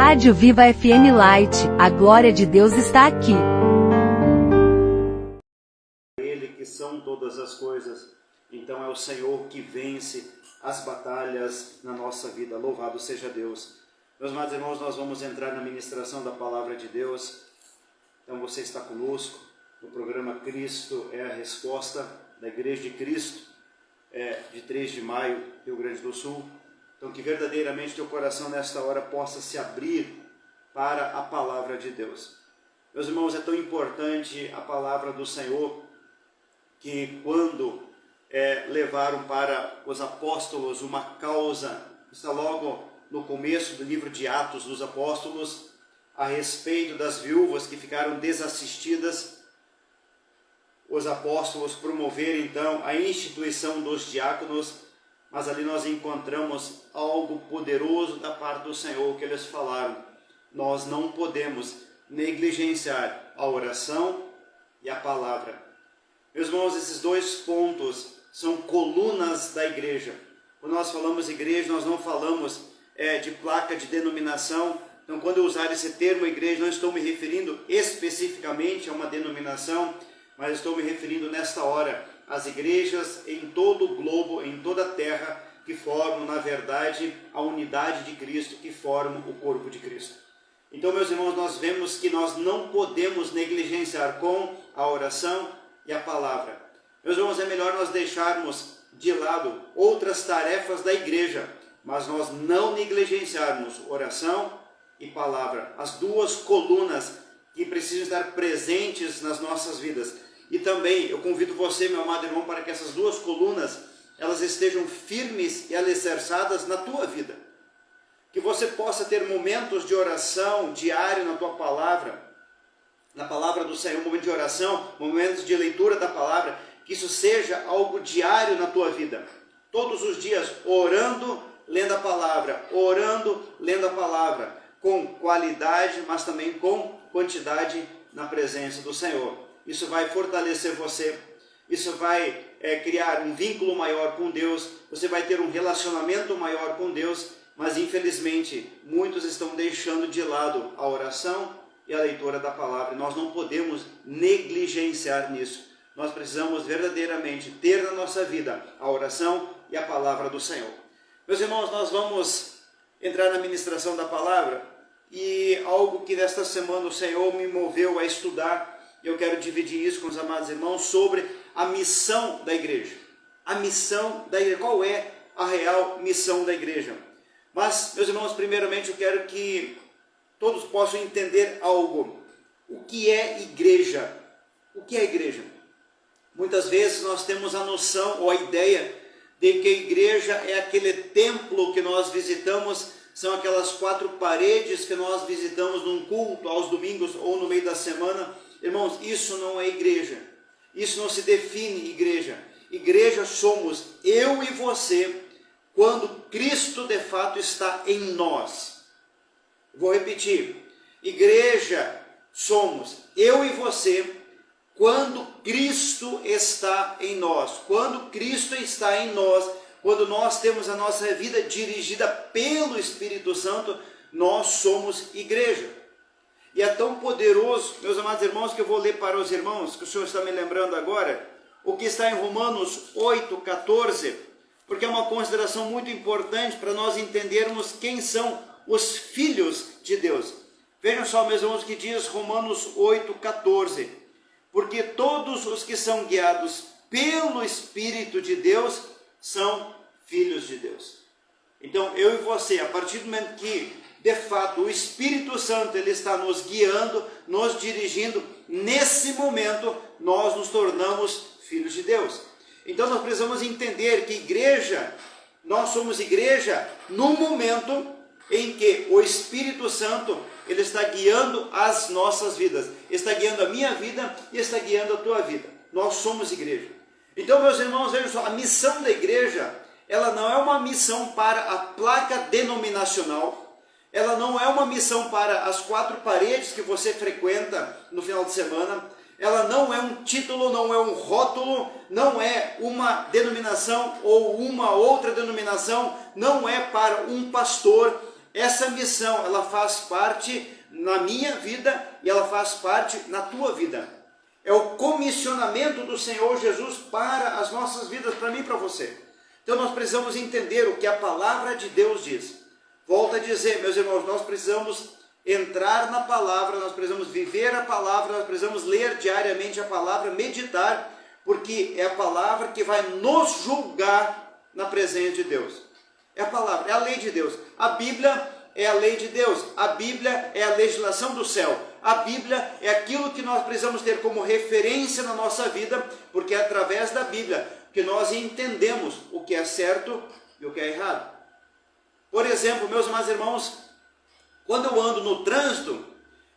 Rádio Viva FM Light, a glória de Deus está aqui. Ele que são todas as coisas, então é o Senhor que vence as batalhas na nossa vida. Louvado seja Deus. Meus amados irmãos, nós vamos entrar na ministração da palavra de Deus. Então você está conosco no programa Cristo é a Resposta da Igreja de Cristo, de 3 de maio, Rio Grande do Sul. Então que verdadeiramente teu coração nesta hora possa se abrir para a palavra de Deus. Meus irmãos, é tão importante a palavra do Senhor que quando levaram para os apóstolos uma causa, está logo no começo do livro de Atos dos Apóstolos, a respeito das viúvas que ficaram desassistidas, os apóstolos promoveram então a instituição dos diáconos, mas ali nós encontramos algo poderoso da parte do Senhor que eles falaram. Nós não podemos negligenciar a oração e a palavra. Meus irmãos, esses dois pontos são colunas da igreja. Quando nós falamos igreja, nós não falamos de placa de denominação. Então, quando eu usar esse termo igreja, não estou me referindo especificamente a uma denominação, mas estou me referindo nesta hora às igrejas em todo o globo, em toda a terra, que formam, na verdade, a unidade de Cristo, que formam o corpo de Cristo. Então, meus irmãos, nós vemos que nós não podemos negligenciar com a oração e a palavra. Meus irmãos, é melhor nós deixarmos de lado outras tarefas da igreja, mas nós não negligenciarmos oração e palavra, as duas colunas que precisam estar presentes nas nossas vidas. E também eu convido você, meu amado irmão, para que essas duas colunas elas estejam firmes e alicerçadas na tua vida. Que você possa ter momentos de oração diário na tua palavra, na palavra do Senhor, momento de oração, momentos de leitura da palavra, que isso seja algo diário na tua vida. Todos os dias orando, lendo a palavra, orando, lendo a palavra, com qualidade, mas também com quantidade na presença do Senhor. Isso vai fortalecer você, isso vai criar um vínculo maior com Deus, você vai ter um relacionamento maior com Deus, mas infelizmente muitos estão deixando de lado a oração e a leitura da palavra. Nós não podemos negligenciar nisso. Nós precisamos verdadeiramente ter na nossa vida a oração e a palavra do Senhor. Meus irmãos, nós vamos entrar na ministração da palavra e algo que nesta semana o Senhor me moveu a estudar. Eu quero dividir isso com os amados irmãos sobre a missão da igreja. A missão da igreja. Qual é a real missão da igreja? Mas, meus irmãos, primeiramente eu quero que todos possam entender algo. O que é igreja? O que é igreja? Muitas vezes nós temos a noção ou a ideia de que a igreja é aquele templo que nós visitamos, são aquelas 4 paredes que nós visitamos num culto aos domingos ou no meio da semana. Irmãos, isso não é igreja. Isso não se define igreja. Igreja somos eu e você quando Cristo de fato está em nós. Vou repetir. Igreja somos eu e você quando Cristo está em nós. Quando Cristo está em nós, quando nós temos a nossa vida dirigida pelo Espírito Santo, nós somos igreja. E é tão poderoso, meus amados irmãos, que eu vou ler para os irmãos, que o Senhor está me lembrando agora, o que está em Romanos 8,14, porque é uma consideração muito importante para nós entendermos quem são os filhos de Deus. Vejam só, meus irmãos, o que diz Romanos 8,14. Porque todos os que são guiados pelo Espírito de Deus são filhos de Deus. Então, eu e você, a partir do momento que de fato, o Espírito Santo ele está nos guiando, nos dirigindo. Nesse momento, nós nos tornamos filhos de Deus. Então, nós precisamos entender que igreja, nós somos igreja no momento em que o Espírito Santo ele está guiando as nossas vidas. Está guiando a minha vida e está guiando a tua vida. Nós somos igreja. Então, meus irmãos, vejam só, a missão da igreja, ela não é uma missão para a placa denominacional. Ela não é uma missão para as 4 paredes que você frequenta no final de semana. Ela não é um título, não é um rótulo, não é uma denominação ou uma outra denominação, não é para um pastor. essa missão, ela faz parte na minha vida e ela faz parte na tua vida. É o comissionamento do Senhor Jesus para as nossas vidas, para mim e para você. Então nós precisamos entender o que a palavra de Deus diz. Volto a dizer, meus irmãos, nós precisamos entrar na palavra, nós precisamos viver a palavra, nós precisamos ler diariamente a palavra, meditar, porque é a palavra que vai nos julgar na presença de Deus. É a palavra, é a lei de Deus. A Bíblia é a lei de Deus. A Bíblia é a legislação do céu. A Bíblia é aquilo que nós precisamos ter como referência na nossa vida, porque é através da Bíblia que nós entendemos o que é certo e o que é errado. Por exemplo, meus amados irmãos, quando eu ando no trânsito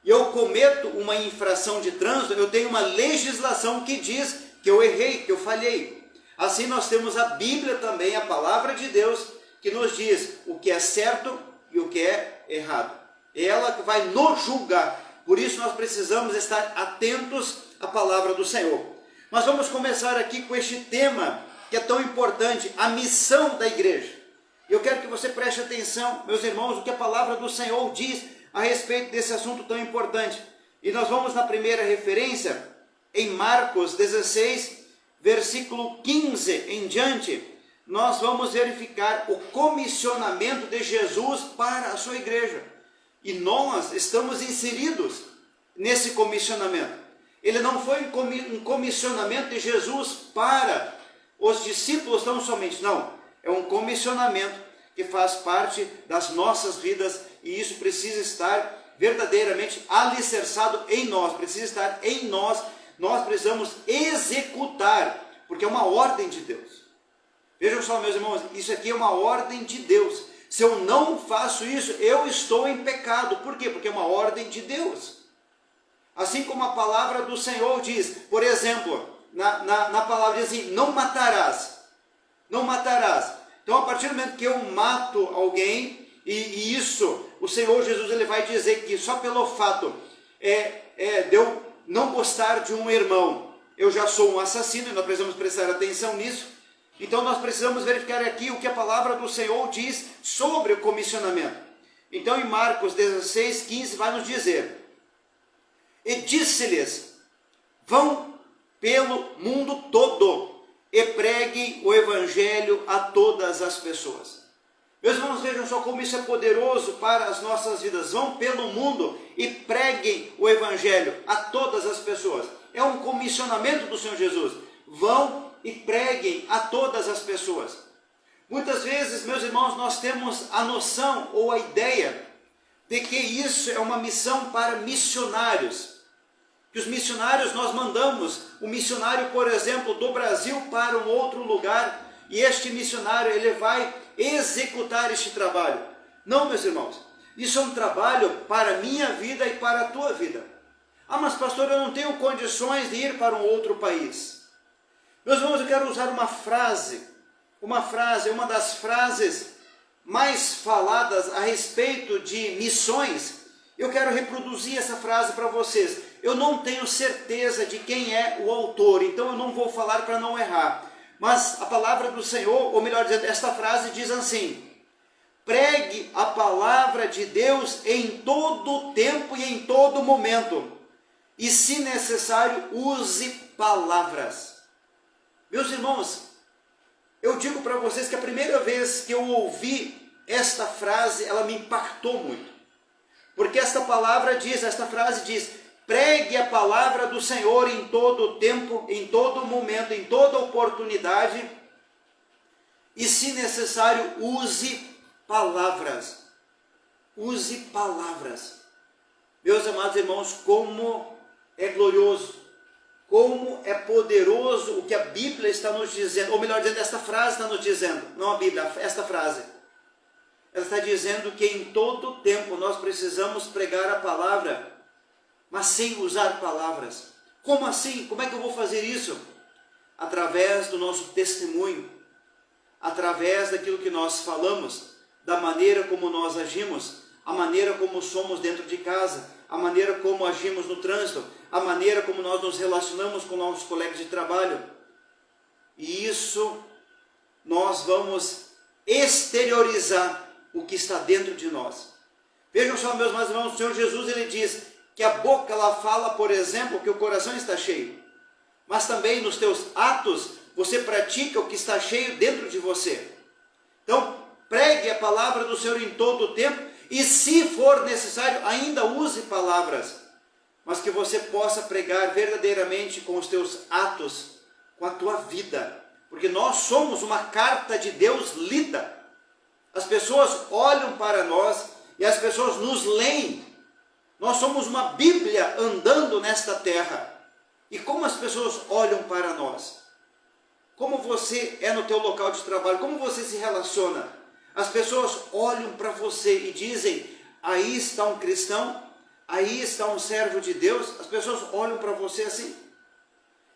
e eu cometo uma infração de trânsito, eu tenho uma legislação que diz que eu errei, que eu falhei. Assim nós temos a Bíblia também, a palavra de Deus, que nos diz o que é certo e o que é errado. Ela que vai nos julgar. Por isso nós precisamos estar atentos à palavra do Senhor. Mas vamos começar aqui com este tema que é tão importante, a missão da igreja. Eu quero que você preste atenção, meus irmãos, o que a palavra do Senhor diz a respeito desse assunto tão importante. E nós vamos na primeira referência, em Marcos 16, versículo 15 em diante, nós vamos verificar o comissionamento de Jesus para a sua igreja. E nós estamos inseridos nesse comissionamento. Ele não foi um comissionamento de Jesus para os discípulos tão somente, não. É um comissionamento que faz parte das nossas vidas e isso precisa estar verdadeiramente alicerçado em nós, precisa estar em nós, nós precisamos executar, porque é uma ordem de Deus. Vejam só, meus irmãos, isso aqui é uma ordem de Deus. Se eu não faço isso, eu estou em pecado. Por quê? Porque é uma ordem de Deus. Assim como a palavra do Senhor diz, por exemplo, na palavra diz assim, não matarás. Não matarás. Então, a partir do momento que eu mato alguém, e isso, o Senhor Jesus ele vai dizer que só pelo fato de eu não gostar de um irmão, eu já sou um assassino, e nós precisamos prestar atenção nisso. Então, nós precisamos verificar aqui o que a palavra do Senhor diz sobre o comissionamento. Então, em Marcos 16, 15, vai nos dizer, e disse-lhes, vão pelo mundo todo, e preguem o evangelho a todas as pessoas. Meus irmãos, vejam só como isso é poderoso para as nossas vidas. Vão pelo mundo e preguem o evangelho a todas as pessoas. É um comissionamento do Senhor Jesus. Vão e preguem a todas as pessoas. Muitas vezes, meus irmãos, nós temos a noção ou a ideia de que isso é uma missão para missionários. Que os missionários nós mandamos o missionário, por exemplo, do Brasil para um outro lugar e este missionário ele vai executar este trabalho. Não, meus irmãos, isso é um trabalho para a minha vida e para a tua vida. Ah, mas pastor, eu não tenho condições de ir para um outro país. Meus irmãos, eu quero usar uma das frases mais faladas a respeito de missões. Eu quero reproduzir essa frase para vocês. Eu não tenho certeza de quem é o autor, então eu não vou falar para não errar. Mas a palavra do Senhor, ou melhor dizendo, esta frase diz assim: pregue a palavra de Deus em todo tempo e em todo momento, e se necessário, use palavras. Meus irmãos, eu digo para vocês que a primeira vez que eu ouvi esta frase, ela me impactou muito. Porque esta frase diz, pregue a palavra do Senhor em todo tempo, em todo momento, em toda oportunidade, e se necessário, use palavras. Use palavras. Meus amados irmãos, como é glorioso, como é poderoso o que a Bíblia está nos dizendo, ou melhor dizendo, esta frase está nos dizendo, não a Bíblia, esta frase. Ela está dizendo que em todo tempo nós precisamos pregar a palavra, mas sem usar palavras. Como assim? Como é que eu vou fazer isso? Através do nosso testemunho, através daquilo que nós falamos, da maneira como nós agimos, a maneira como somos dentro de casa, a maneira como agimos no trânsito, a maneira como nós nos relacionamos com nossos colegas de trabalho. E isso nós vamos exteriorizar o que está dentro de nós. Vejam só, meus mais irmãos, o Senhor Jesus, ele diz que a boca, ela fala, por exemplo, que o coração está cheio. Mas também nos teus atos, você pratica o que está cheio dentro de você. Então, pregue a palavra do Senhor em todo o tempo, e se for necessário, ainda use palavras, mas que você possa pregar verdadeiramente com os teus atos, com a tua vida, porque nós somos uma carta de Deus lida. As pessoas olham para nós e as pessoas nos leem. Nós somos uma Bíblia andando nesta terra. E como as pessoas olham para nós? Como você é no teu local de trabalho? Como você se relaciona? As pessoas olham para você e dizem, aí está um cristão, aí está um servo de Deus. As pessoas olham para você assim.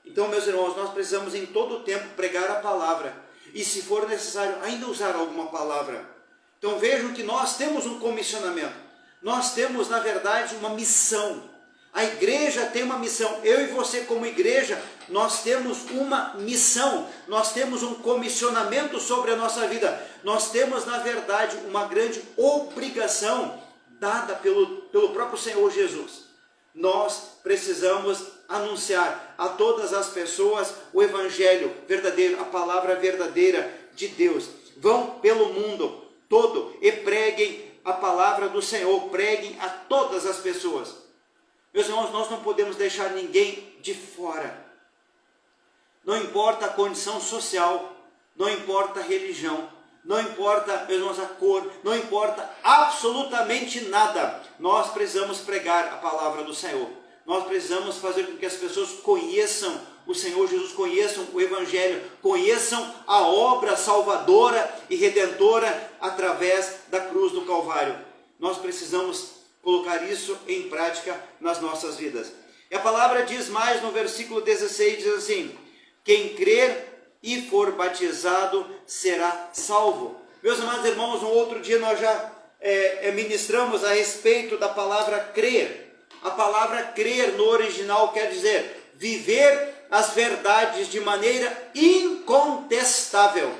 Então, meus irmãos, nós precisamos em todo o tempo pregar a palavra. E se for necessário, ainda usar alguma palavra. Então vejam que nós temos um comissionamento. Nós temos, na verdade, uma missão. A igreja tem uma missão. Eu e você como igreja, nós temos uma missão. Nós temos um comissionamento sobre a nossa vida. Nós temos, na verdade, uma grande obrigação dada pelo próprio Senhor Jesus. Nós precisamos anunciar a todas as pessoas o evangelho verdadeiro, a palavra verdadeira de Deus. Vão pelo mundo todo e preguem a palavra do Senhor, preguem a todas as pessoas. Meus irmãos, nós não podemos deixar ninguém de fora. Não importa a condição social, não importa a religião, não importa, meus irmãos, a cor, não importa absolutamente nada. Nós precisamos pregar a palavra do Senhor. Nós precisamos fazer com que as pessoas conheçam o Senhor Jesus, conheçam o Evangelho, conheçam a obra salvadora e redentora através da cruz do Calvário. Nós precisamos colocar isso em prática nas nossas vidas. E a palavra diz mais no versículo 16, diz assim, quem crer e for batizado será salvo. Meus amados irmãos, no outro dia nós já ministramos a respeito da palavra crer. A palavra crer no original quer dizer viver as verdades de maneira incontestável.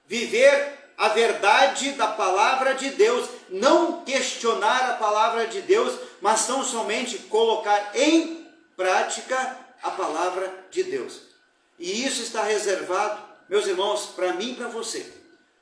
Viver a verdade da palavra de Deus, não questionar a palavra de Deus, mas tão somente colocar em prática a palavra de Deus. E isso está reservado, meus irmãos, para mim e para você.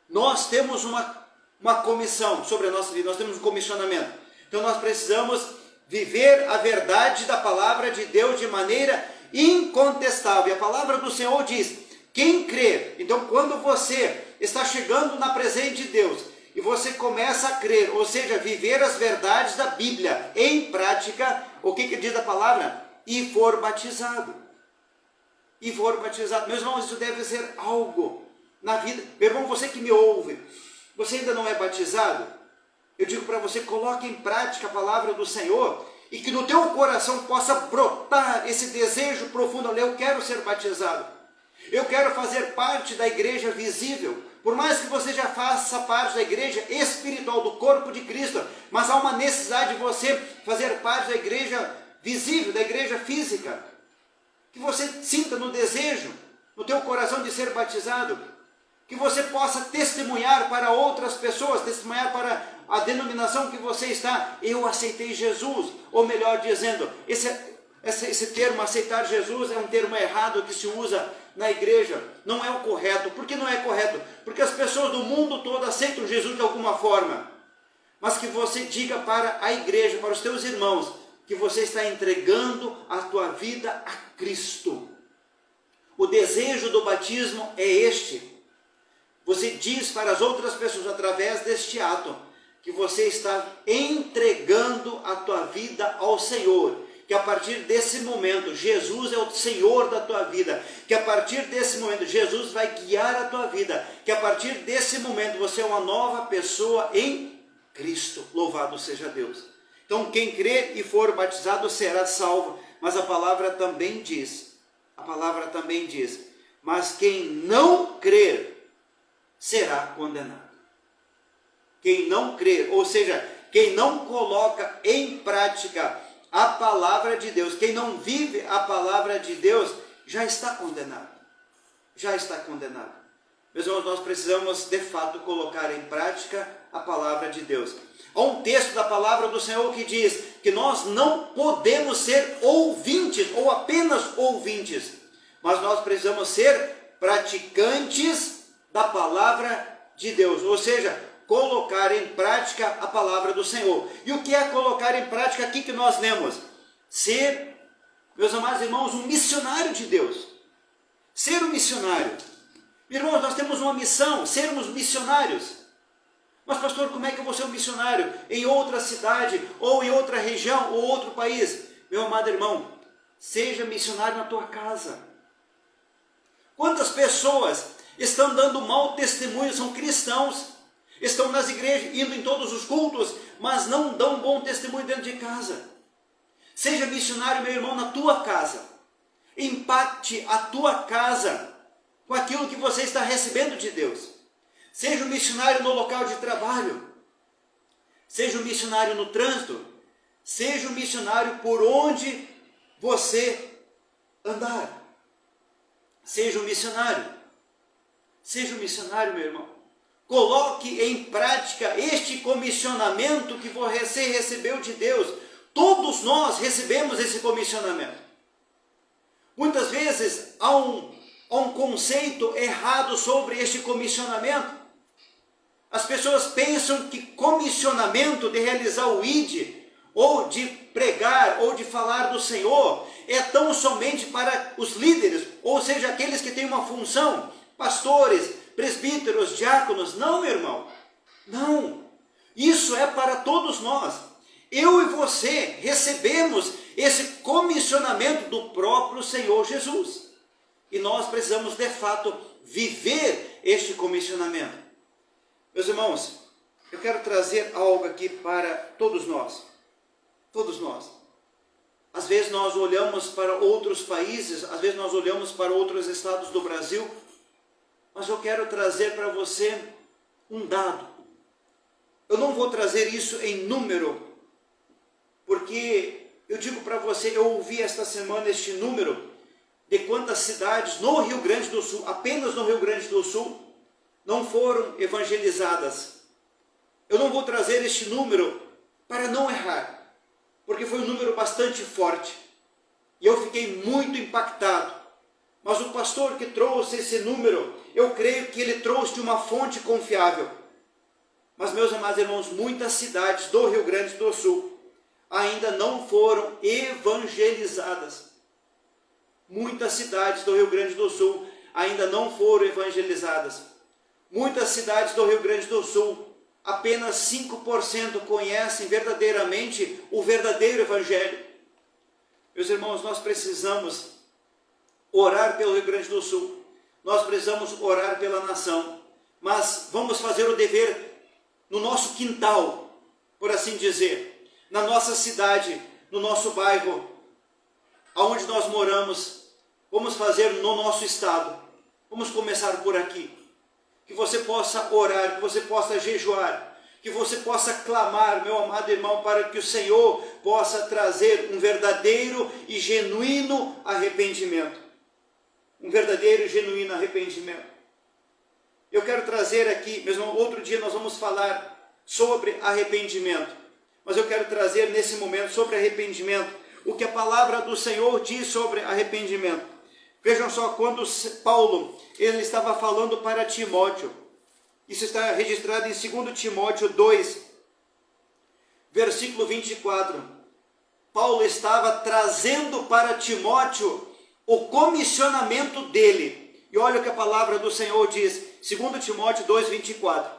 Nós temos uma comissão sobre a nossa vida, nós temos um comissionamento. Então nós precisamos viver a verdade da palavra de Deus de maneira incontestável. E a palavra do Senhor diz, quem crer, então quando você está chegando na presença de Deus e você começa a crer, ou seja, viver as verdades da Bíblia em prática, o que diz a palavra? E for batizado. E for batizado. Meus irmãos, isso deve ser algo na vida. Meu irmão, você que me ouve, você ainda não é batizado? Eu digo para você, coloque em prática a palavra do Senhor e que no teu coração possa brotar esse desejo profundo. Eu quero ser batizado. Eu quero fazer parte da igreja visível. Por mais que você já faça parte da igreja espiritual, do corpo de Cristo, mas há uma necessidade de você fazer parte da igreja visível, da igreja física. Que você sinta no desejo, no teu coração de ser batizado. Que você possa testemunhar para outras pessoas, testemunhar para a denominação que você está. Eu aceitei Jesus. Ou melhor dizendo, esse termo aceitar Jesus é um termo errado que se usa na igreja. Não é o correto. Por que não é correto? Porque as pessoas do mundo todo aceitam Jesus de alguma forma. Mas que você diga para a igreja, para os teus irmãos, que você está entregando a tua vida a Cristo. O desejo do batismo é este. Você diz para as outras pessoas, através deste ato, que você está entregando a tua vida ao Senhor. Que a partir desse momento, Jesus é o Senhor da tua vida. Que a partir desse momento, Jesus vai guiar a tua vida. Que a partir desse momento, você é uma nova pessoa em Cristo. Louvado seja Deus. Então, quem crer e for batizado será salvo. Mas a palavra também diz, mas quem não crer será condenado. Quem não crer, ou seja, quem não coloca em prática a palavra de Deus, quem não vive a palavra de Deus, já está condenado. Já está condenado. Meus irmãos, nós precisamos de fato colocar em prática a palavra de Deus. Há um texto da palavra do Senhor que diz que nós não podemos ser ouvintes ou apenas ouvintes, mas nós precisamos ser praticantes da palavra de Deus, ou seja, colocar em prática a palavra do Senhor. E o que é colocar em prática aqui que nós lemos? Ser, meus amados irmãos, um missionário de Deus. Ser um missionário. Irmãos, nós temos uma missão, sermos missionários. Mas pastor, como é que eu vou ser um missionário em outra cidade, ou em outra região, ou outro país? Meu amado irmão, seja missionário na tua casa. Quantas pessoas estão dando mau testemunho, são cristãos, estão nas igrejas, indo em todos os cultos, mas não dão bom testemunho dentro de casa. Seja missionário, meu irmão, na tua casa. Impacte a tua casa com aquilo que você está recebendo de Deus. Seja um missionário no local de trabalho, seja um missionário no trânsito, seja um missionário por onde você andar. Seja um missionário, meu irmão. Coloque em prática este comissionamento que você recebeu de Deus. Todos nós recebemos esse comissionamento. Muitas vezes há um conceito errado sobre este comissionamento. As pessoas pensam que comissionamento de realizar o ID, ou de pregar, ou de falar do Senhor, é tão somente para os líderes, ou seja, aqueles que têm uma função, pastores, presbíteros, diáconos. Não, meu irmão, não. Isso é para todos nós. Eu e você recebemos esse comissionamento do próprio Senhor Jesus. E nós precisamos, de fato, viver este comissionamento. Meus irmãos, eu quero trazer algo aqui para todos nós. Todos nós. Às vezes nós olhamos para outros países, às vezes nós olhamos para outros estados do Brasil, mas eu quero trazer para você um dado. Eu não vou trazer isso em número, porque eu digo para você, eu ouvi esta semana este número de quantas cidades no Rio Grande do Sul, apenas no Rio Grande do Sul, não foram evangelizadas. Eu não vou trazer este número para não errar, porque foi um número bastante forte. E eu fiquei muito impactado. Mas o pastor que trouxe esse número, eu creio que ele trouxe de uma fonte confiável. Mas, meus amados irmãos, muitas cidades do Rio Grande do Sul ainda não foram evangelizadas. Muitas cidades do Rio Grande do Sul ainda não foram evangelizadas. Muitas cidades do Rio Grande do Sul, apenas 5% conhecem verdadeiramente o verdadeiro Evangelho. Meus irmãos, nós precisamos orar pelo Rio Grande do Sul, nós precisamos orar pela nação, mas vamos fazer o dever no nosso quintal, por assim dizer, na nossa cidade, no nosso bairro, aonde nós moramos, vamos fazer no nosso estado. Vamos começar por aqui. Que você possa orar, que você possa jejuar, que você possa clamar, meu amado irmão, para que o Senhor possa trazer um verdadeiro e genuíno arrependimento. Um verdadeiro e genuíno arrependimento. Eu quero trazer aqui, meu irmão, outro dia nós vamos falar sobre arrependimento, mas eu quero trazer nesse momento sobre arrependimento o que a palavra do Senhor diz sobre arrependimento. Vejam só, quando Paulo ele estava falando para Timóteo, isso está registrado em 2 Timóteo 2, versículo 24. Paulo estava trazendo para Timóteo o comissionamento dele. E olha o que a palavra do Senhor diz, 2 Timóteo 2, 24.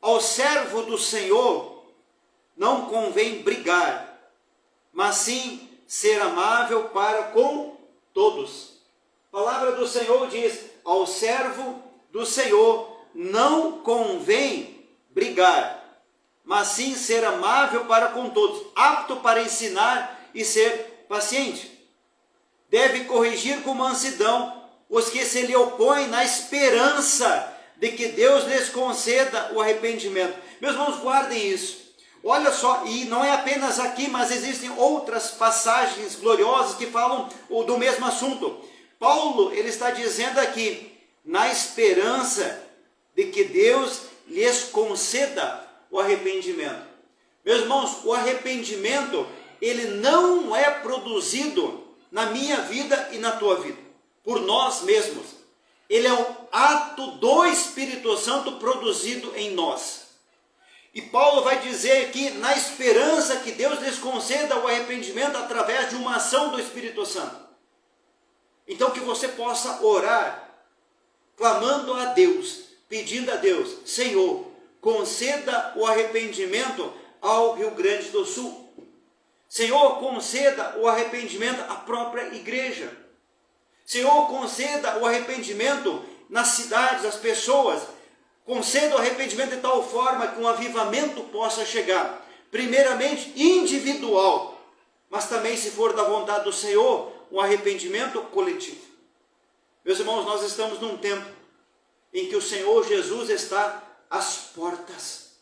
Ao servo do Senhor não convém brigar, mas sim ser amável para com todos. A palavra do Senhor diz, ao servo do Senhor não convém brigar, mas sim ser amável para com todos, apto para ensinar e ser paciente. Deve corrigir com mansidão os que se lhe opõem na esperança de que Deus lhes conceda o arrependimento. Meus irmãos, guardem isso. Olha só, e não é apenas aqui, mas existem outras passagens gloriosas que falam do mesmo assunto. Paulo, ele está dizendo aqui, na esperança de que Deus lhes conceda o arrependimento. Meus irmãos, o arrependimento, ele não é produzido na minha vida e na tua vida, por nós mesmos. Ele é um ato do Espírito Santo produzido em nós. E Paulo vai dizer aqui, na esperança que Deus lhes conceda o arrependimento através de uma ação do Espírito Santo. Então que você possa orar, clamando a Deus, pedindo a Deus, Senhor, conceda o arrependimento ao Rio Grande do Sul. Senhor, conceda o arrependimento à própria igreja. Senhor, conceda o arrependimento nas cidades, às pessoas. Conceda o arrependimento de tal forma que um avivamento possa chegar. Primeiramente individual, mas também, se for da vontade do Senhor, um arrependimento coletivo. Meus irmãos, nós estamos num tempo em que o Senhor Jesus está às portas.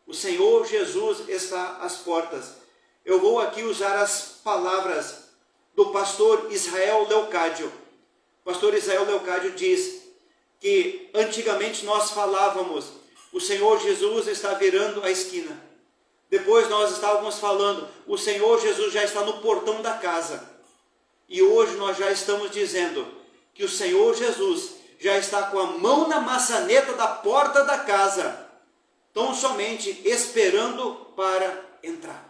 O Senhor Jesus está às portas. Eu vou aqui usar as palavras do pastor Israel Leocádio. O pastor Israel Leocádio diz que antigamente nós falávamos, o Senhor Jesus está virando a esquina. Depois nós estávamos falando, o Senhor Jesus já está no portão da casa. E hoje nós já estamos dizendo que o Senhor Jesus já está com a mão na maçaneta da porta da casa, tão somente esperando para entrar.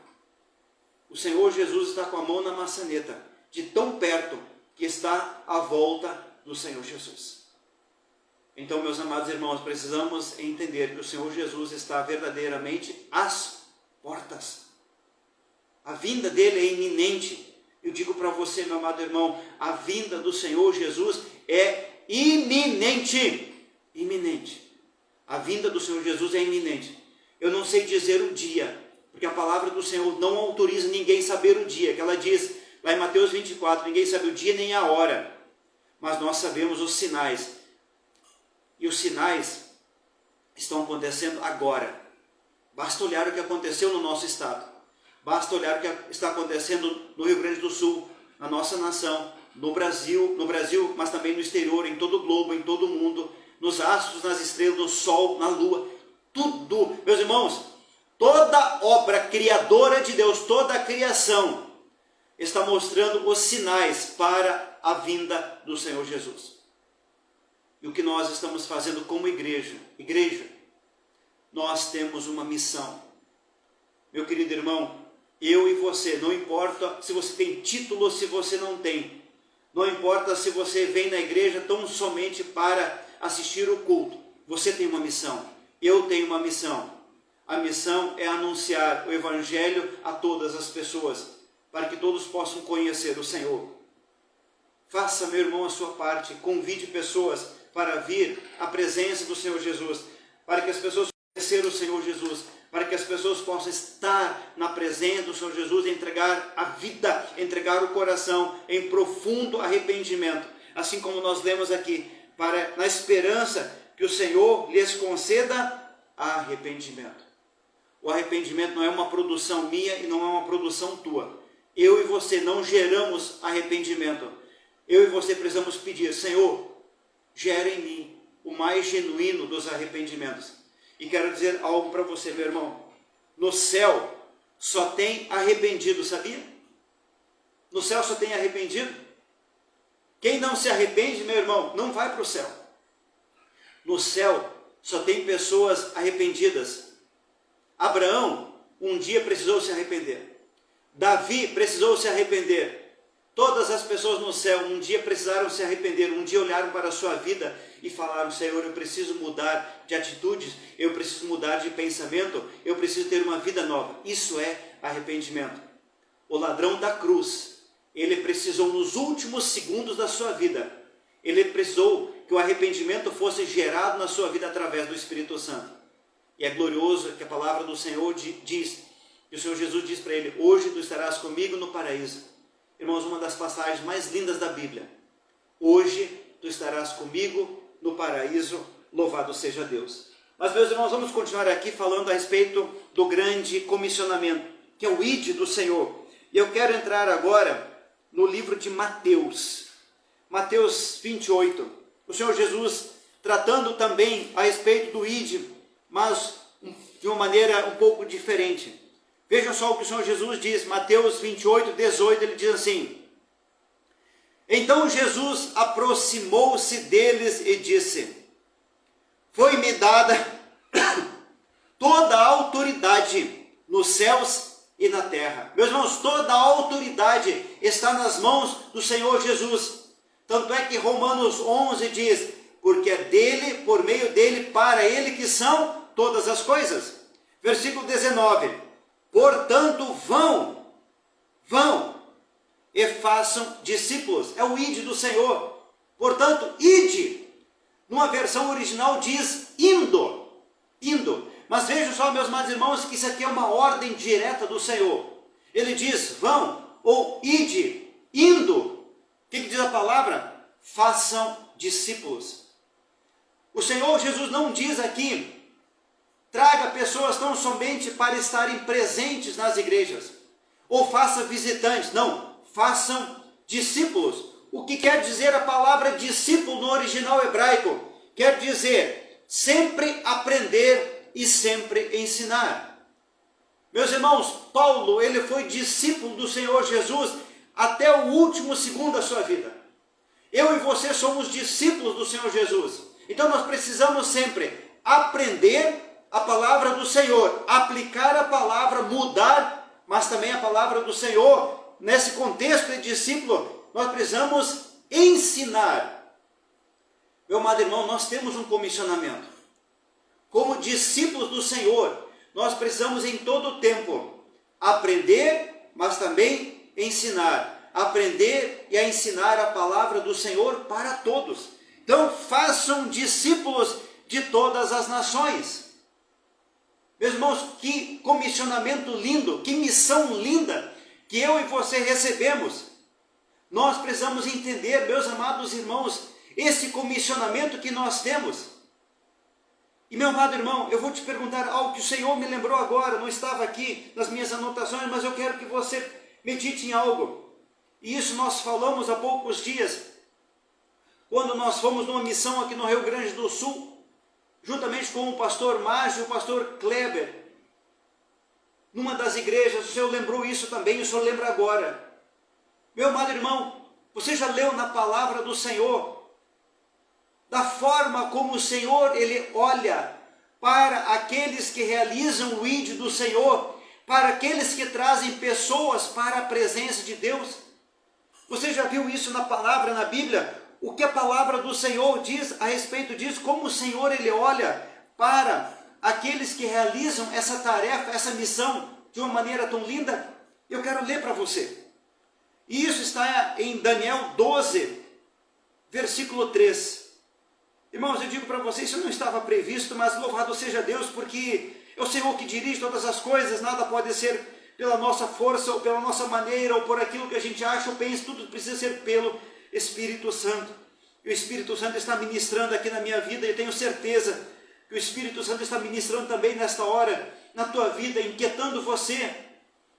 O Senhor Jesus está com a mão na maçaneta, de tão perto que está à volta do Senhor Jesus. Então, meus amados irmãos, precisamos entender que o Senhor Jesus está verdadeiramente às portas. A vinda dele é iminente. Eu digo para você, meu amado irmão, a vinda do Senhor Jesus é iminente. Iminente. A vinda do Senhor Jesus é iminente. Eu não sei dizer o dia, porque a palavra do Senhor não autoriza ninguém saber o dia, que ela diz lá em Mateus 24, ninguém sabe o dia nem a hora, mas nós sabemos os sinais. E os sinais estão acontecendo agora. Basta olhar o que aconteceu no nosso estado. Basta olhar o que está acontecendo no Rio Grande do Sul, na nossa nação, no Brasil, mas também no exterior, em todo o globo, em todo o mundo, nos astros, nas estrelas, no sol, na lua, tudo. Meus irmãos, toda obra criadora de Deus, toda a criação está mostrando os sinais para a vinda do Senhor Jesus. E o que nós estamos fazendo como igreja, nós temos uma missão. Meu querido irmão, eu e você, não importa se você tem título ou se você não tem, não importa se você vem na igreja tão somente para assistir o culto, você tem uma missão, eu tenho uma missão. A missão é anunciar o Evangelho a todas as pessoas, para que todos possam conhecer o Senhor. Faça, meu irmão, a sua parte, convide pessoas para vir à presença do Senhor Jesus, para que as pessoas conheçam o Senhor Jesus, para que as pessoas possam estar na presença do Senhor Jesus, entregar a vida, entregar o coração em profundo arrependimento, assim como nós lemos aqui, na esperança que o Senhor lhes conceda arrependimento. O arrependimento não é uma produção minha e não é uma produção tua. Eu e você não geramos arrependimento. Eu e você precisamos pedir, Senhor, gera em mim o mais genuíno dos arrependimentos. E quero dizer algo para você, meu irmão. No céu só tem arrependido, sabia? No céu só tem arrependido. Quem não se arrepende, meu irmão, não vai para o céu. No céu só tem pessoas arrependidas. Abraão um dia precisou se arrepender. Davi precisou se arrepender. Todas as pessoas no céu um dia precisaram se arrepender, um dia olharam para a sua vida e falaram, Senhor, eu preciso mudar de atitudes, eu preciso mudar de pensamento, eu preciso ter uma vida nova. Isso é arrependimento. O ladrão da cruz, ele precisou nos últimos segundos da sua vida, ele precisou que o arrependimento fosse gerado na sua vida através do Espírito Santo. E é glorioso que a palavra do Senhor diz, que o Senhor Jesus diz para ele, hoje tu estarás comigo no paraíso. Irmãos, uma das passagens mais lindas da Bíblia. Hoje tu estarás comigo no paraíso, louvado seja Deus. Mas, meus irmãos, vamos continuar aqui falando a respeito do grande comissionamento, que é o Ide do Senhor. E eu quero entrar agora no livro de Mateus. Mateus 28. O Senhor Jesus, tratando também a respeito do Ide, mas de uma maneira um pouco diferente. Veja só o que o Senhor Jesus diz, Mateus 28, 18, ele diz assim: então Jesus aproximou-se deles e disse: foi-me dada toda a autoridade nos céus e na terra. Meus irmãos, toda a autoridade está nas mãos do Senhor Jesus. Tanto é que Romanos 11 diz: porque é dele, por meio dele, para ele que são todas as coisas. Versículo 19: portanto vão e façam discípulos. É o ide do Senhor. Portanto, ide. Numa versão original diz indo. Mas vejam só, meus amados irmãos, que isso aqui é uma ordem direta do Senhor. Ele diz vão ou ide, indo. O que diz a palavra? Façam discípulos. O Senhor Jesus não diz aqui: traga pessoas tão somente para estarem presentes nas igrejas, ou faça visitantes. Não, façam discípulos. O que quer dizer a palavra discípulo no original hebraico? Quer dizer sempre aprender e sempre ensinar. Meus irmãos, Paulo, ele foi discípulo do Senhor Jesus até o último segundo da sua vida. Eu e você somos discípulos do Senhor Jesus. Então nós precisamos sempre aprender a palavra do Senhor, aplicar a palavra, mudar, mas também a palavra do Senhor. Nesse contexto de discípulo, nós precisamos ensinar. Meu amado irmão, nós temos um comissionamento. Como discípulos do Senhor, nós precisamos em todo o tempo aprender, mas também ensinar. Aprender e a ensinar a palavra do Senhor para todos. Então façam discípulos de todas as nações. Meus irmãos, que comissionamento lindo, que missão linda que eu e você recebemos. Nós precisamos entender, meus amados irmãos, esse comissionamento que nós temos. E meu amado irmão, eu vou te perguntar algo que o Senhor me lembrou agora, não estava aqui nas minhas anotações, mas eu quero que você medite em algo. E isso nós falamos há poucos dias, quando nós fomos numa missão aqui no Rio Grande do Sul, juntamente com o pastor Márcio e o pastor Kleber, numa das igrejas. O Senhor lembrou isso também, o Senhor lembra agora. Meu amado irmão, você já leu na palavra do Senhor, da forma como o Senhor, ele olha para aqueles que realizam o ide do Senhor, para aqueles que trazem pessoas para a presença de Deus? Você já viu isso na palavra, na Bíblia? O que a palavra do Senhor diz a respeito disso? Como o Senhor, ele olha para aqueles que realizam essa tarefa, essa missão, de uma maneira tão linda? Eu quero ler para você. E isso está em Daniel 12, versículo 3. Irmãos, eu digo para vocês, isso não estava previsto, mas louvado seja Deus, porque é o Senhor que dirige todas as coisas, nada pode ser pela nossa força, ou pela nossa maneira, ou por aquilo que a gente acha ou pensa, tudo precisa ser pelo Espírito Santo. E o Espírito Santo está ministrando aqui na minha vida, e tenho certeza que o Espírito Santo está ministrando também nesta hora, na tua vida, inquietando você.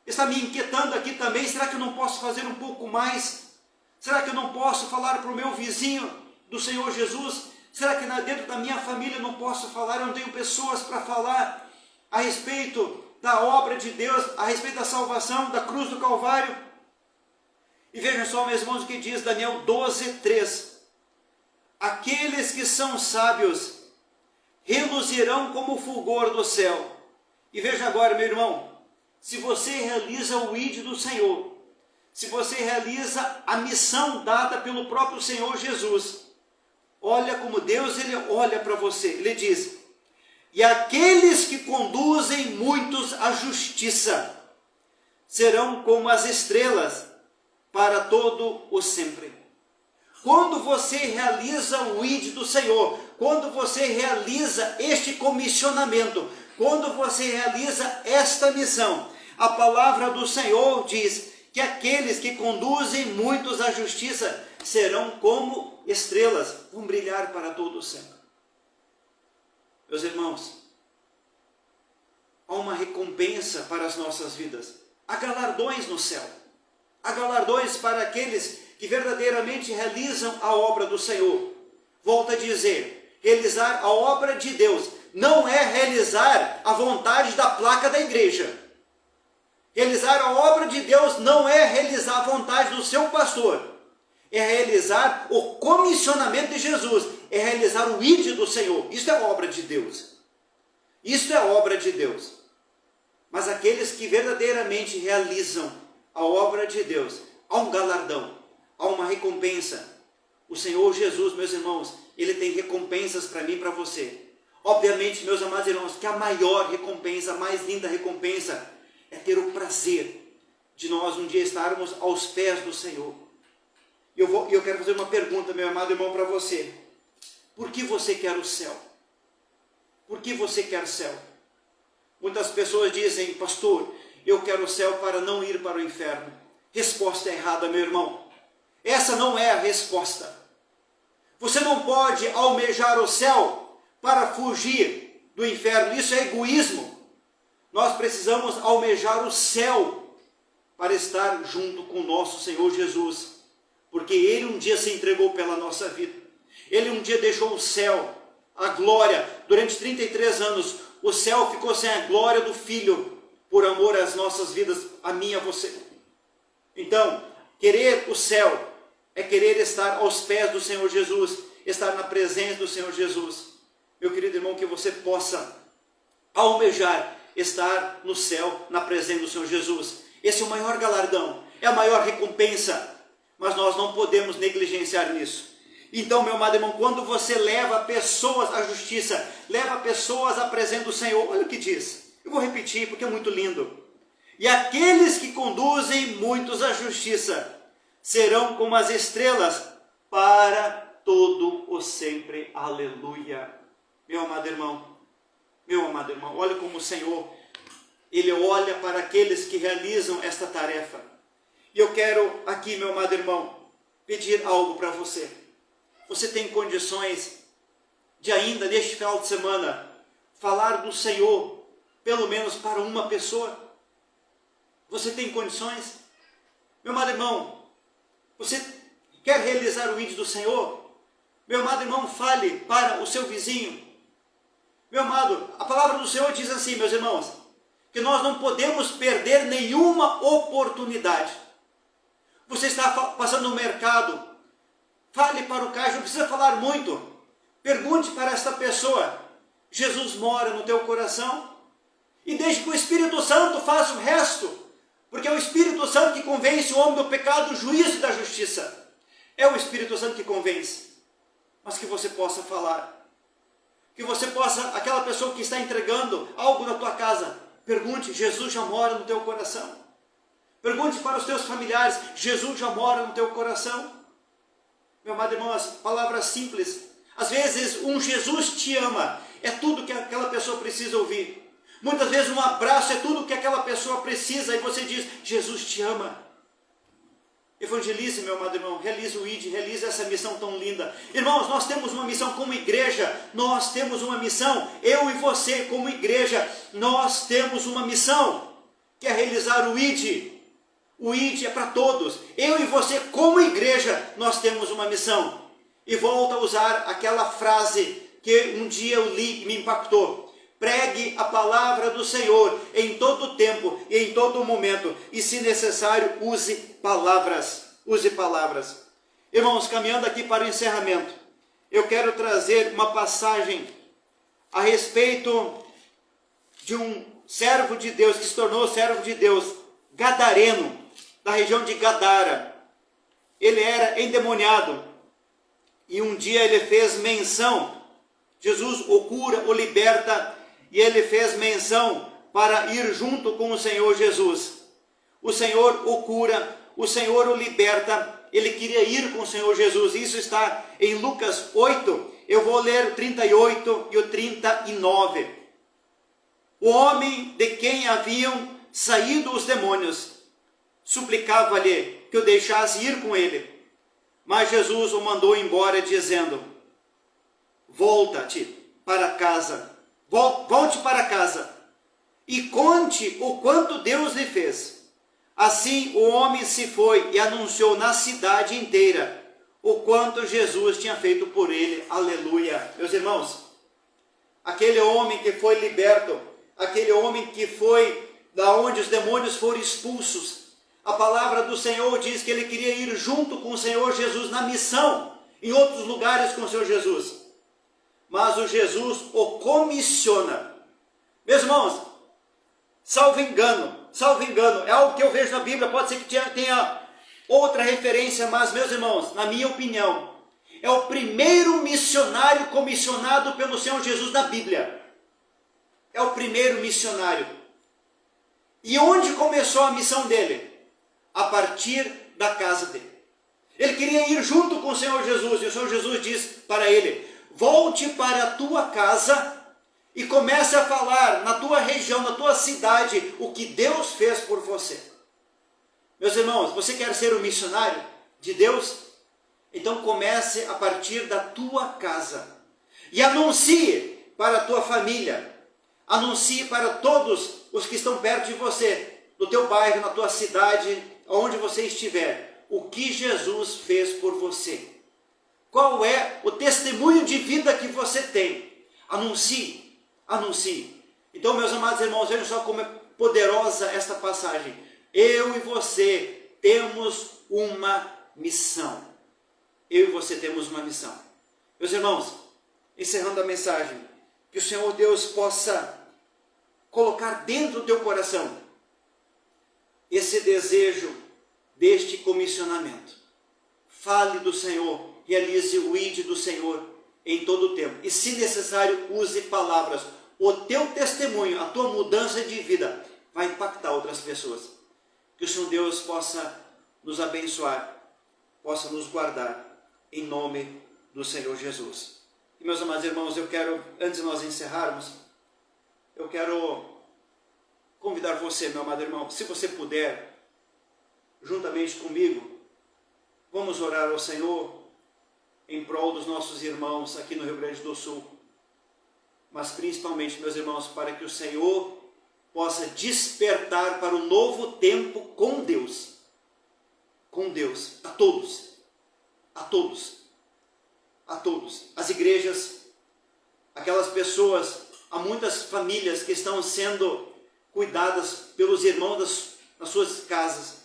Está me inquietando aqui também. Será que eu não posso fazer um pouco mais? Será que eu não posso falar para o meu vizinho do Senhor Jesus? Será que dentro da minha família eu não posso falar? Eu não tenho pessoas para falar a respeito da obra de Deus, a respeito da salvação, da cruz do Calvário? E vejam só, meus irmãos, o que diz Daniel 12, 3. Aqueles que são sábios reluzirão como o fulgor do céu. E veja agora, meu irmão, se você realiza o ide do Senhor, se você realiza a missão dada pelo próprio Senhor Jesus, olha como Deus, ele olha para você. Ele diz: e aqueles que conduzem muitos à justiça serão como as estrelas para todo o sempre. Quando você realiza o ide do Senhor, quando você realiza este comissionamento, quando você realiza esta missão, a palavra do Senhor diz que aqueles que conduzem muitos à justiça serão como estrelas, vão brilhar para todo o sempre. Meus irmãos, há uma recompensa para as nossas vidas. Há galardões no céu. Há galardões para aqueles que verdadeiramente realizam a obra do Senhor. Volto a dizer, realizar a obra de Deus não é realizar a vontade da placa da igreja. Realizar a obra de Deus não é realizar a vontade do seu pastor. É realizar o comissionamento de Jesus. É realizar o ide do Senhor. Isso é obra de Deus. Isso é obra de Deus. Mas aqueles que verdadeiramente realizam a obra de Deus, há um galardão, há uma recompensa. O Senhor Jesus, meus irmãos, Ele tem recompensas para mim e para você. Obviamente, meus amados irmãos, que a maior recompensa, a mais linda recompensa, é ter o prazer de nós um dia estarmos aos pés do Senhor. E eu quero fazer uma pergunta, meu amado irmão, para você. Por que você quer o céu? Por que você quer o céu? Muitas pessoas dizem, pastor, eu quero o céu para não ir para o inferno. Resposta errada, meu irmão. Essa não é a resposta. Você não pode almejar o céu para fugir do inferno. Isso é egoísmo. Nós precisamos almejar o céu para estar junto com o nosso Senhor Jesus. Porque Ele um dia se entregou pela nossa vida. Ele um dia deixou o céu, a glória. Durante 33 anos, o céu ficou sem a glória do Filho, por amor às nossas vidas, a mim e a você. Então, querer o céu é querer estar aos pés do Senhor Jesus, estar na presença do Senhor Jesus. Meu querido irmão, que você possa almejar estar no céu, na presença do Senhor Jesus. Esse é o maior galardão, é a maior recompensa, mas nós não podemos negligenciar nisso. Então, meu amado irmão, quando você leva pessoas à justiça, leva pessoas à presença do Senhor, olha o que diz. Eu vou repetir porque é muito lindo. E aqueles que conduzem muitos à justiça serão como as estrelas para todo o sempre. Aleluia. Meu amado irmão, olha como o Senhor, Ele olha para aqueles que realizam esta tarefa. E eu quero aqui, meu amado irmão, pedir algo para você. Você tem condições de ainda neste final de semana falar do Senhor, pelo menos para uma pessoa? Você tem condições? Meu amado irmão, você quer realizar o ide do Senhor? Meu amado irmão, fale para o seu vizinho. Meu amado, a palavra do Senhor diz assim, meus irmãos, que nós não podemos perder nenhuma oportunidade. Você está passando no mercado, fale para o caixa, não precisa falar muito. Pergunte para esta pessoa, Jesus mora no teu coração? E deixe que o Espírito Santo faça o resto, porque é o Espírito Santo que convence o homem do pecado, do juízo e da justiça. É o Espírito Santo que convence. Mas que você possa falar, que você possa, aquela pessoa que está entregando algo na tua casa, pergunte, Jesus já mora no teu coração? Pergunte para os teus familiares, Jesus já mora no teu coração? Meu amado irmão, as palavras simples, às vezes um Jesus te ama, é tudo que aquela pessoa precisa ouvir. Muitas vezes um abraço é tudo que aquela pessoa precisa, e você diz, Jesus te ama. Evangelize, meu amado irmão, realize o ID, realize essa missão tão linda. Irmãos, nós temos uma missão como igreja, nós temos uma missão, eu e você como igreja, nós temos uma missão, que é realizar o ID. O ID é para todos. Eu e você como igreja, nós temos uma missão. E volto a usar aquela frase que um dia eu li e me impactou. Pregue a palavra do Senhor em todo tempo e em todo momento. E se necessário, use palavras. Use palavras. Irmãos, caminhando aqui para o encerramento, eu quero trazer uma passagem a respeito de um servo de Deus, que se tornou servo de Deus, gadareno, da região de Gadara. Ele era endemoniado. E um dia ele fez menção, Jesus o cura, o liberta, e ele fez menção para ir junto com o Senhor Jesus. O Senhor o cura, o Senhor o liberta, ele queria ir com o Senhor Jesus. Isso está em Lucas 8, eu vou ler o 38 e o 39. O homem de quem haviam saído os demônios suplicava-lhe que o deixasse ir com ele. Mas Jesus o mandou embora, dizendo, volta-te para casa, volte para casa, e conte o quanto Deus lhe fez. Assim o homem se foi e anunciou na cidade inteira o quanto Jesus tinha feito por ele. Aleluia. Meus irmãos, aquele homem que foi liberto, aquele homem que foi da onde os demônios foram expulsos. A palavra do Senhor diz que ele queria ir junto com o Senhor Jesus na missão, em outros lugares com o Senhor Jesus. Mas o Jesus o comissiona. Meus irmãos, salvo engano, é algo que eu vejo na Bíblia, pode ser que tenha outra referência, mas meus irmãos, na minha opinião, é o primeiro missionário comissionado pelo Senhor Jesus na Bíblia. É o primeiro missionário. E onde começou a missão dele? A partir da casa dele. Ele queria ir junto com o Senhor Jesus, e o Senhor Jesus diz para ele: volte para a tua casa e comece a falar na tua região, na tua cidade, o que Deus fez por você. Meus irmãos, você quer ser um missionário de Deus? Então comece a partir da tua casa e anuncie para a tua família, anuncie para todos os que estão perto de você, no teu bairro, na tua cidade, onde você estiver, o que Jesus fez por você. Qual é o testemunho de vida que você tem? Anuncie, anuncie. Então, meus amados irmãos, vejam só como é poderosa esta passagem. Eu e você temos uma missão. Eu e você temos uma missão. Meus irmãos, encerrando a mensagem, que o Senhor Deus possa colocar dentro do teu coração esse desejo deste comissionamento. Fale do Senhor, realize o ID do Senhor em todo o tempo. E se necessário, use palavras. O teu testemunho, a tua mudança de vida vai impactar outras pessoas. Que o Senhor Deus possa nos abençoar, possa nos guardar, em nome do Senhor Jesus. E meus amados irmãos, eu quero, antes de nós encerrarmos, eu quero convidar você, meu amado irmão, se você puder, juntamente comigo, vamos orar ao Senhor em prol dos nossos irmãos aqui no Rio Grande do Sul. Mas principalmente, meus irmãos, para que o Senhor possa despertar para um novo tempo com Deus. Com Deus, a todos. A todos. A todos. As igrejas, aquelas pessoas, há muitas famílias que estão sendo cuidadas pelos irmãos nas suas casas,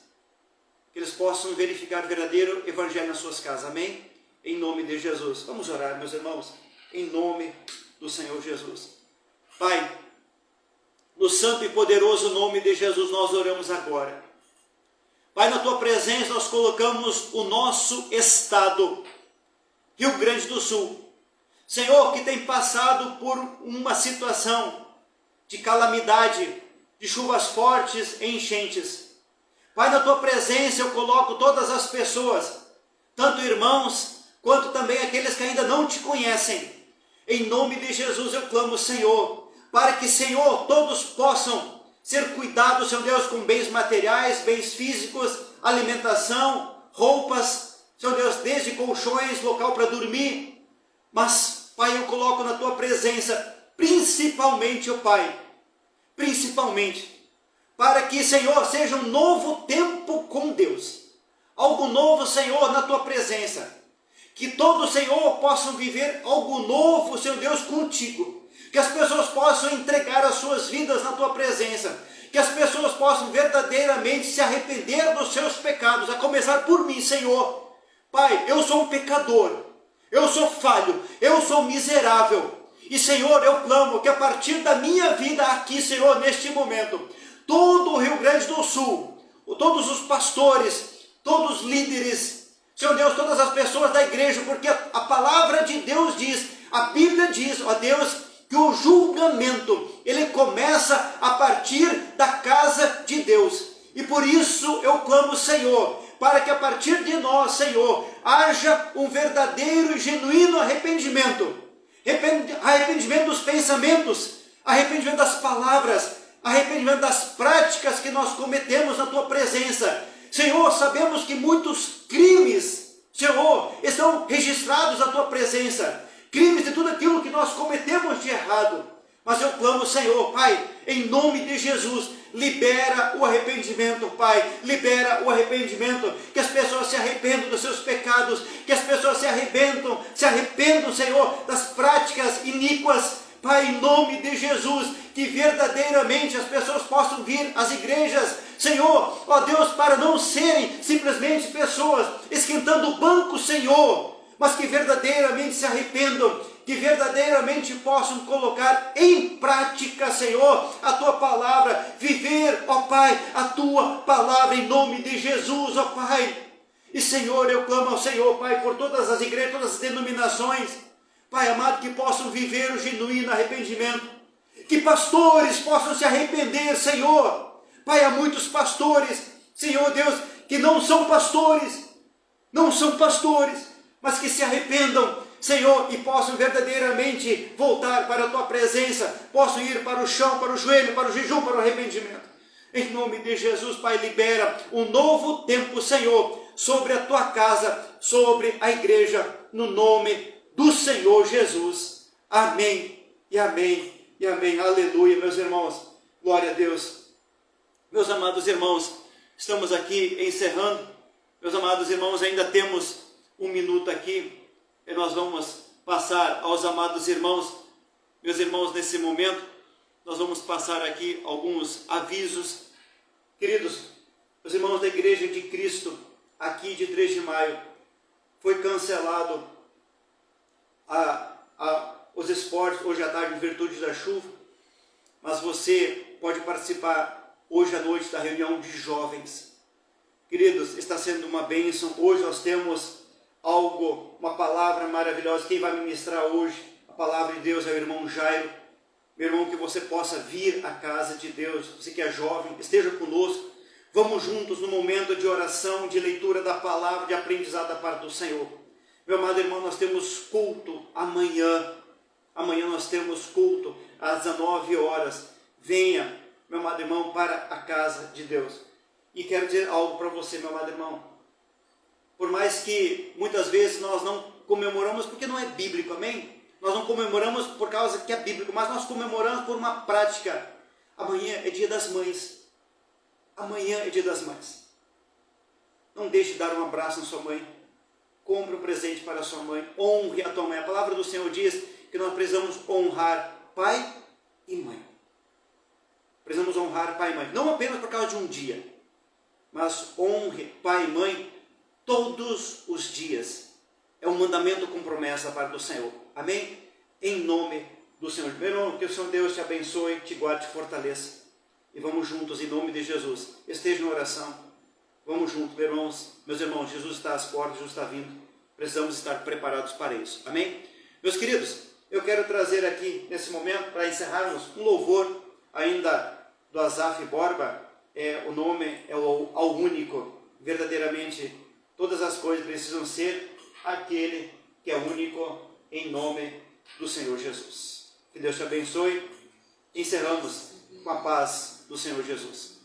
que eles possam verificar o verdadeiro evangelho nas suas casas, amém? Em nome de Jesus. Vamos orar, meus irmãos, em nome do Senhor Jesus. Pai, no santo e poderoso nome de Jesus nós oramos agora. Pai, na tua presença nós colocamos o nosso estado, Rio Grande do Sul. Senhor, que tem passado por uma situação de calamidade, de chuvas fortes e enchentes. Pai, na tua presença eu coloco todas as pessoas, tanto irmãos, quanto também aqueles que ainda não te conhecem. Em nome de Jesus eu clamo, Senhor, para que, Senhor, todos possam ser cuidados, Senhor Deus, com bens materiais, bens físicos, alimentação, roupas, Senhor Deus, desde colchões, local para dormir. Mas, Pai, eu coloco na tua presença, principalmente, ó Pai, principalmente, para que, Senhor, seja um novo tempo com Deus. Algo novo, Senhor, na tua presença. Que todos, Senhor, possam viver algo novo, Senhor Deus, contigo. Que as pessoas possam entregar as suas vidas na tua presença. Que as pessoas possam verdadeiramente se arrepender dos seus pecados, a começar por mim, Senhor. Pai, eu sou um pecador, eu sou falho, eu sou miserável. E, Senhor, eu clamo que a partir da minha vida aqui, Senhor, neste momento, todo o Rio Grande do Sul, todos os pastores, todos os líderes, Senhor Deus, todas as pessoas da igreja, porque a palavra de Deus diz, a Bíblia diz, ó Deus, que o julgamento, ele começa a partir da casa de Deus. E por isso eu clamo, Senhor, para que a partir de nós, Senhor, haja um verdadeiro e genuíno arrependimento. Arrependimento dos pensamentos, arrependimento das palavras, arrependimento das práticas que nós cometemos na tua presença. Senhor, sabemos que muitos crimes, Senhor, estão registrados na tua presença. Crimes de tudo aquilo que nós cometemos de errado. Mas eu clamo, Senhor, Pai, em nome de Jesus, libera o arrependimento, Pai. Libera o arrependimento. Que as pessoas se arrependam dos seus pecados. Que as pessoas se arrependam, Senhor, das práticas iníquas. Pai, em nome de Jesus, que verdadeiramente as pessoas possam vir às igrejas, Senhor, ó Deus, para não serem simplesmente pessoas esquentando o banco, Senhor, mas que verdadeiramente se arrependam, que verdadeiramente possam colocar em prática, Senhor, a Tua palavra, viver, ó Pai, a Tua palavra em nome de Jesus, ó Pai. E Senhor, eu clamo ao Senhor, Pai, por todas as igrejas, todas as denominações, Pai amado, que possam viver o genuíno arrependimento, que pastores possam se arrepender, Senhor. Pai, há muitos pastores, Senhor Deus, que não são pastores, mas que se arrependam, Senhor, e possam verdadeiramente voltar para a Tua presença, possam ir para o chão, para o joelho, para o jejum, para o arrependimento. Em nome de Jesus, Pai, libera um novo tempo, Senhor, sobre a Tua casa, sobre a igreja, no nome do Senhor Jesus. Amém, e amém, e amém. Aleluia, meus irmãos. Glória a Deus. Meus amados irmãos, estamos aqui encerrando. Meus amados irmãos, ainda temos um minuto aqui, e nós vamos passar aos amados irmãos. Meus irmãos, nesse momento, nós vamos passar aqui alguns avisos. Queridos, os irmãos da Igreja de Cristo, aqui de 3 de maio, foi cancelado os esportes hoje à tarde em virtude da chuva, mas você pode participar hoje à noite da reunião de jovens. Queridos, está sendo uma bênção. Hoje nós temos uma palavra maravilhosa. Quem vai ministrar hoje a palavra de Deus é o irmão Jairo. Meu irmão, que você possa vir à casa de Deus. Você que é jovem, esteja conosco. Vamos juntos no momento de oração, de leitura da palavra, de aprendizado da parte do Senhor. Meu amado irmão, nós temos culto amanhã. Amanhã nós temos culto às 19 horas. Venha, meu amado irmão, para a casa de Deus. E quero dizer algo para você, meu amado irmão. Por mais que muitas vezes nós não comemoramos porque não é bíblico, amém? Nós não comemoramos por causa que é bíblico, mas nós comemoramos por uma prática. Amanhã é dia das mães. Amanhã é dia das mães. Não deixe de dar um abraço na sua mãe. Compre um presente para a sua mãe. Honre a tua mãe. A palavra do Senhor diz que nós precisamos honrar pai e mãe. Precisamos honrar pai e mãe. Não apenas por causa de um dia, mas honre pai e mãe todos os dias. É um mandamento com promessa para do Senhor. Amém? Em nome do Senhor. Meu irmão, que o Senhor Deus te abençoe, te guarde, te fortaleça. E vamos juntos em nome de Jesus. Esteja na oração. Vamos juntos, meus irmãos. Jesus está às portas, Jesus está vindo. Precisamos estar preparados para isso. Amém? Meus queridos, eu quero trazer aqui, nesse momento, para encerrarmos, um louvor ainda do Asaf Borba. O nome é ao único. Verdadeiramente, todas as coisas precisam ser aquele que é único, em nome do Senhor Jesus. Que Deus te abençoe. Encerramos com a paz do Senhor Jesus.